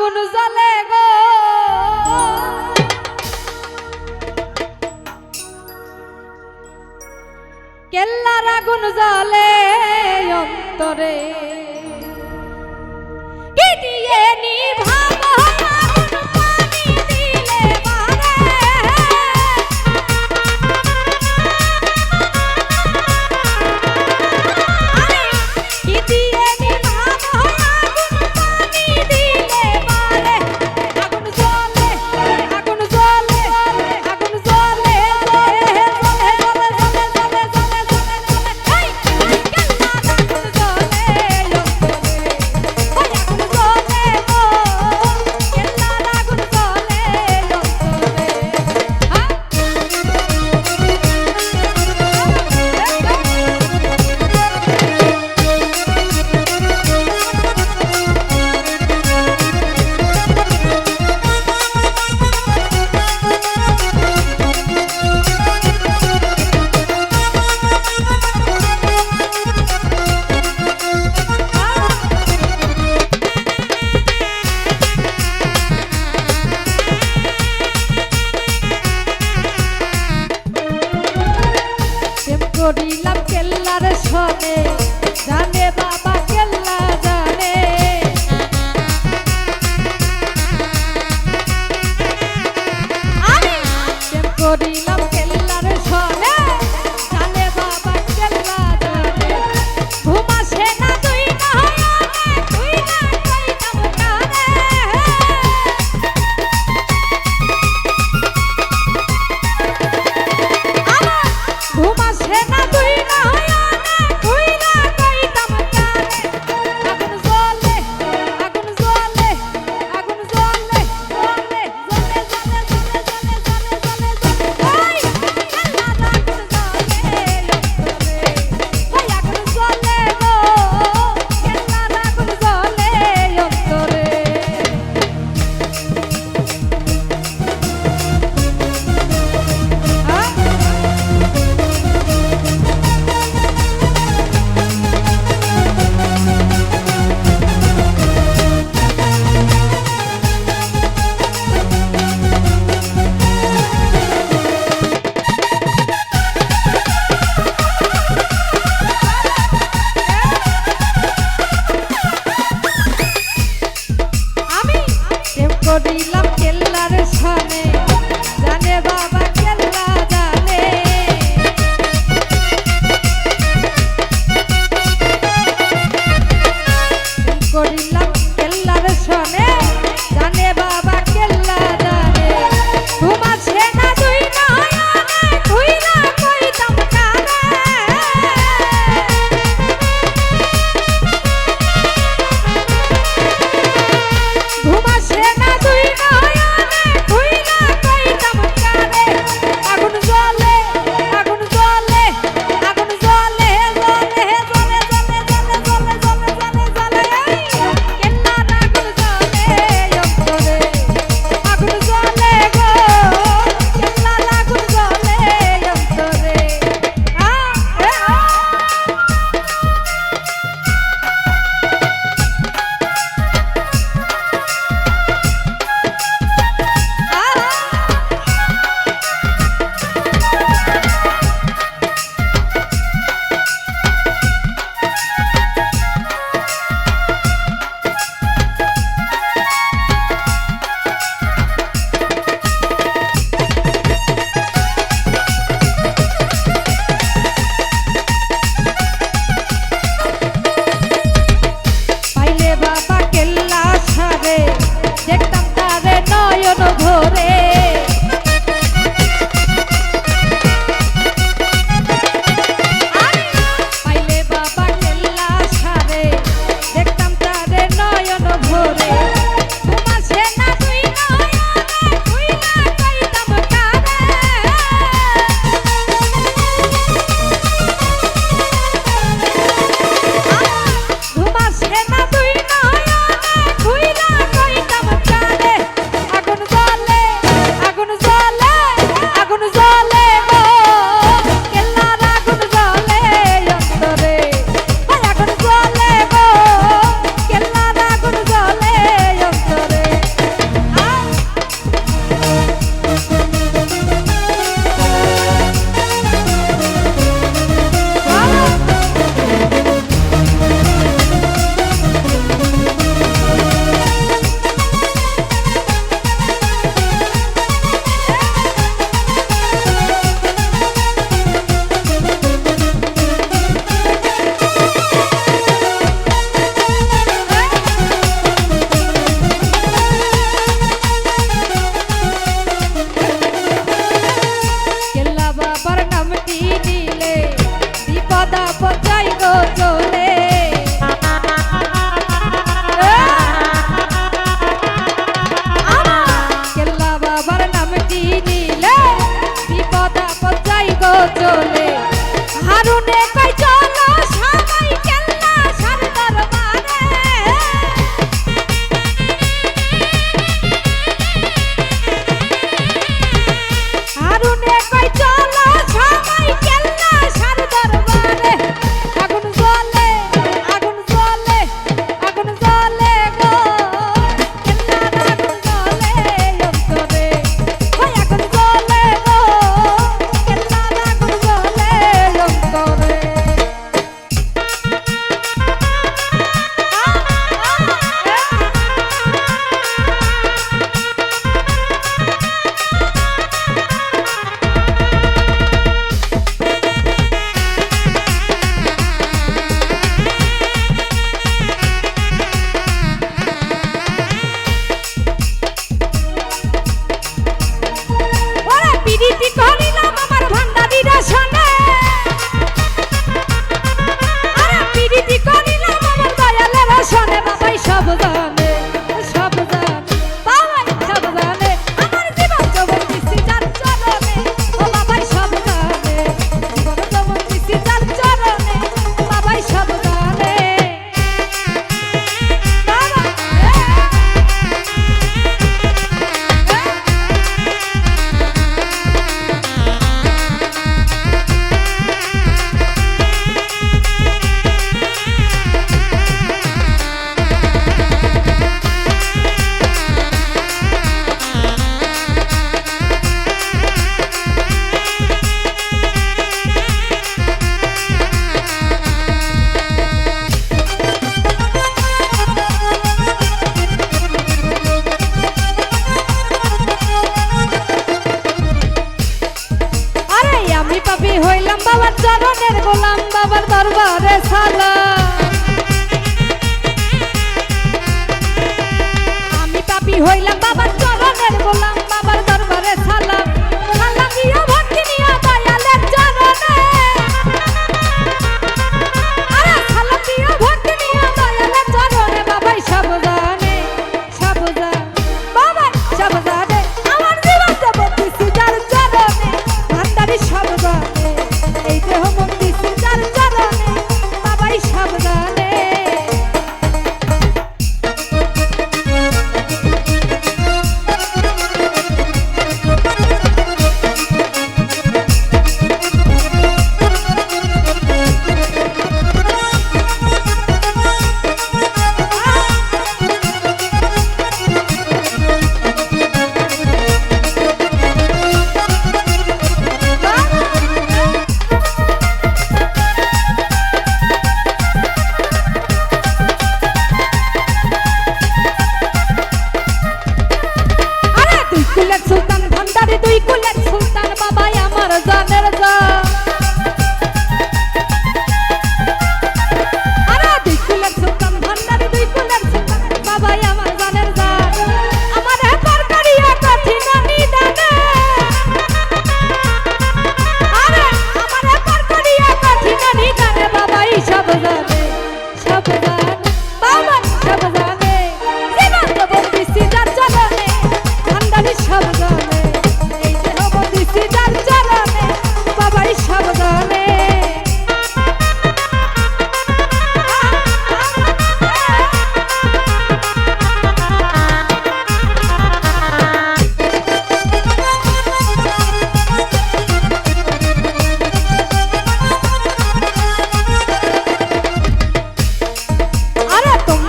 আগুন জ্বলে গো কেল্লার আগুন জ্বলে অন্তরে কি দিয়ে নিভাবো আগুন পানি দিলে বারে কি দিয়ে নিভাবো আগুন পানি দিলে বারে আগুন জ্বলে আগুন জ্বলে আগুন জ্বলে করিলাম কেল্লার সনে জানে বাবা কেল্লা জানে করিলাম কেল্লার সনে জানে বাবা কেল্লা জানে ঘুমাসে না তুই না তুই না কইতাম কারে ঘুমাসে না তুই না তুই না কইতাম কারে আগুন জ্বলে আগুন জ্বলে আগুন জ্বলে জ্বলে করিলাম কেল্লার সনে জানে বাবা কেল্লা জানে করিলাম কেল্লার সনে জানে বাবা কেল্লা জানে ঘুমাসে না তুই না তুই না কইতাম কারে ঘুমাসে না তুই না তুই না কইতাম কারে আগুন জ্বলে আগুন জ্বলে আগুন জ্বলে জ্বলে জ্বলে জ্বলে জ্বলে জ্বলে জ্বলে জ্বলে কেল্লার আগুন জ্বলে অন্তরে আগুন জ্বলে গো কেল্লার আগুন জ্বলে অন্তরে পাইলে বাবা কেল্লা সারে দেখতাম তারে নয়ন ভরে পাইলে বাবা কেল্লা সারে দেখতাম তারে নয়ন ভরে ঘুমাসে না তুই না তুই না কইতাম কারে ঘুমাসে না তুই না তুই না কইতাম কারে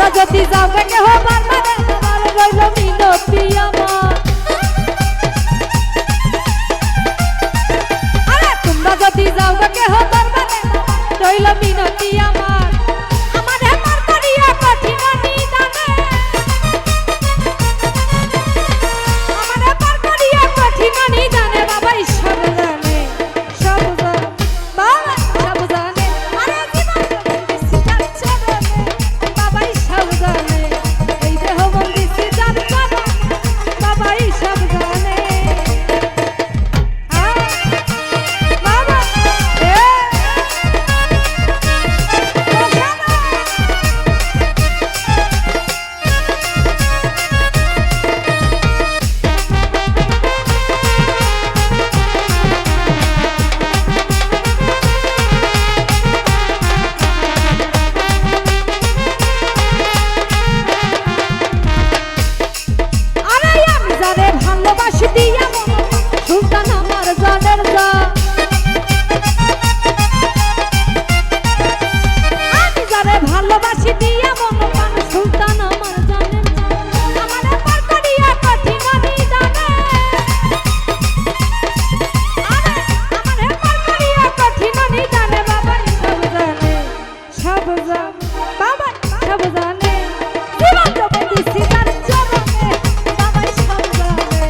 তোমরা যদি যাও গে কেহ বারবারে আমার রইল মিনতি আমার আরে তোমরা যদি যাও গে কেহ বারবারে রইল মিনতি আমার আমার হেমার করিয়া কঠিন নিদানে আমার হেমার করিয়া কঠিন নিদানে বাবা সব জানে সব জানে বাবা সব জানে আরে জীবন সিতার চরণে বাবা সব জানে এই দেহ বন্দি সিতার চরণে বাবা সব জানে বাবা ভালোবাসি দিয়া সুলতান আমার জানের যা আমি যারে ভালোবাসি দিয়া মন সুলতান আমার জানের যা আমার পার করিয়া কঠিন নিদানে আরে আমার পার করিয়া কঠিন নিদানে বাবা সব জানে সব জানে বাবা সব জানে জীবন জপে দিছি তার চরণে বাবা সব জানে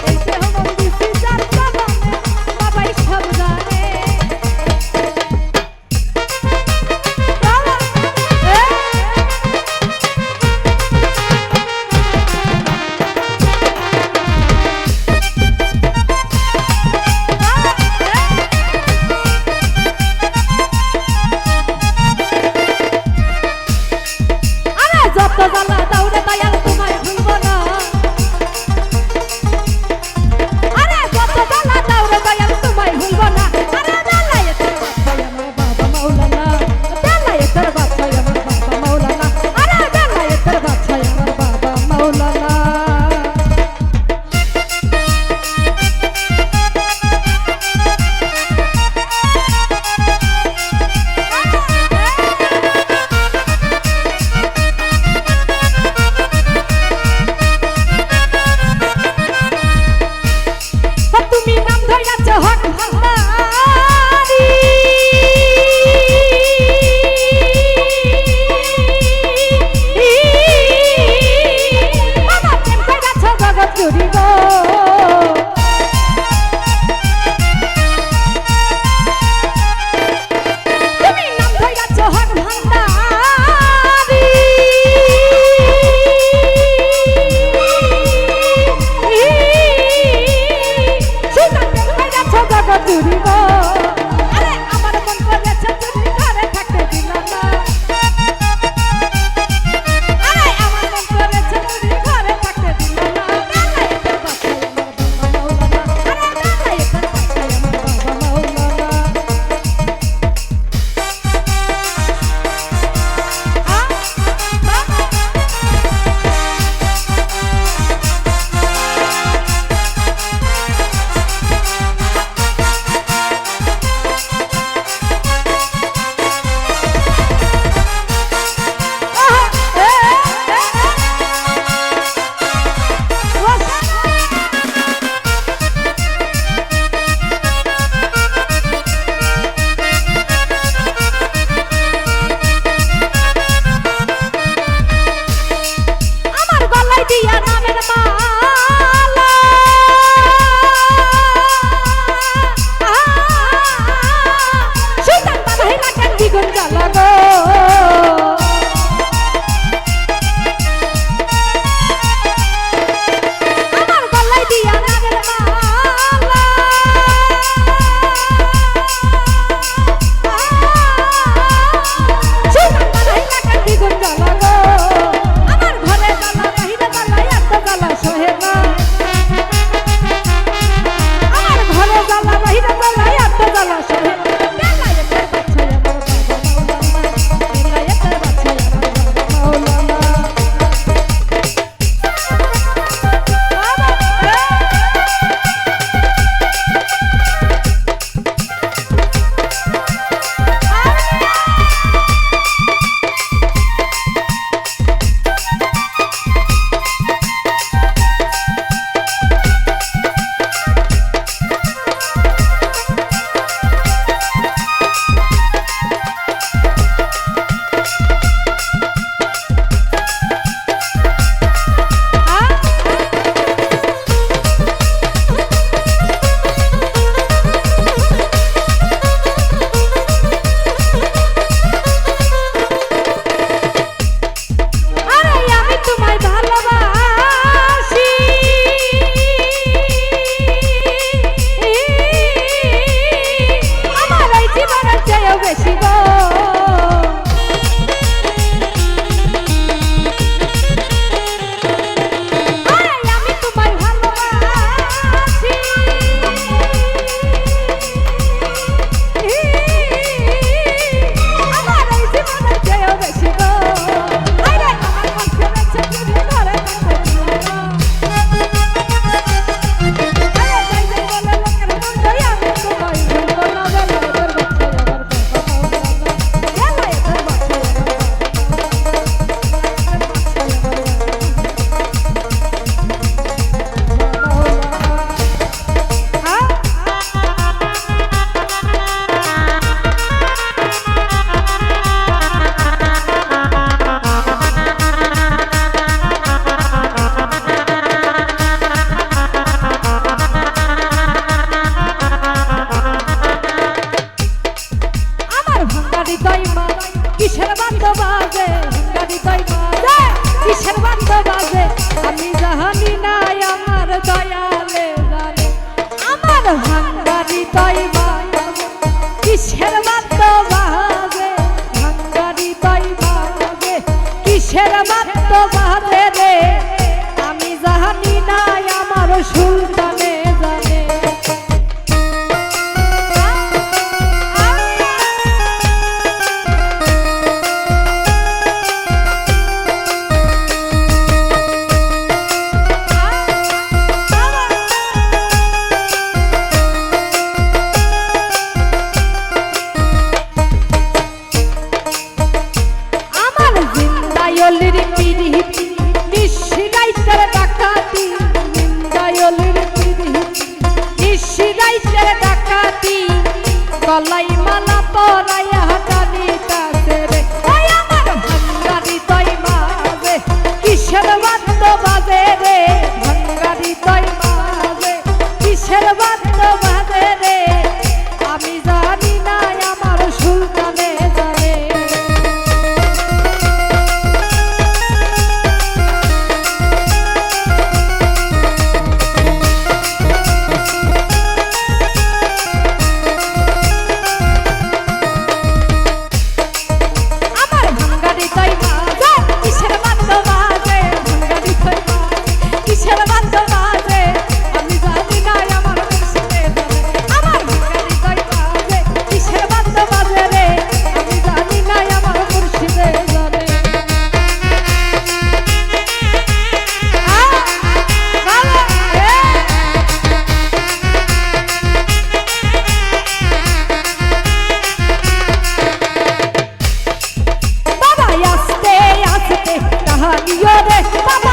এই দেহ বন্দি সিতার চরণে বাবা সব জানে বাবা আরে যত জ্বালা দাউরে দয়াল তোমায় ভুলবো না আরে যত জ্বালা দাউরে দয়াল তোমায় ভুলবো না আরে জ্বালায় তোর বাচ্চায় আমার বাবা মাওলানা জ্বালায় তোর বাচ্চায় আমার বাবা মাওলানা আরে জ্বালায় তোর বাচ্চায় আমার বাবা মাওলানা নিন্দায়লির পিরিতি নিশিরাইতের ডাকাতি নিন্দায়লির পিরিতি নিশিরাইতের ডাকাতি গলাই মালা পরাইয়া জানিতাছে রে ওই আমার ভাঙ্গারি তৈ মাঝে কিসের বাদ্য বাজে রে ভাঙ্গারি তৈ মাঝে কিসের বাদ্য বাজে রে আমি জানি না আমার সুলতানে জানে বাবা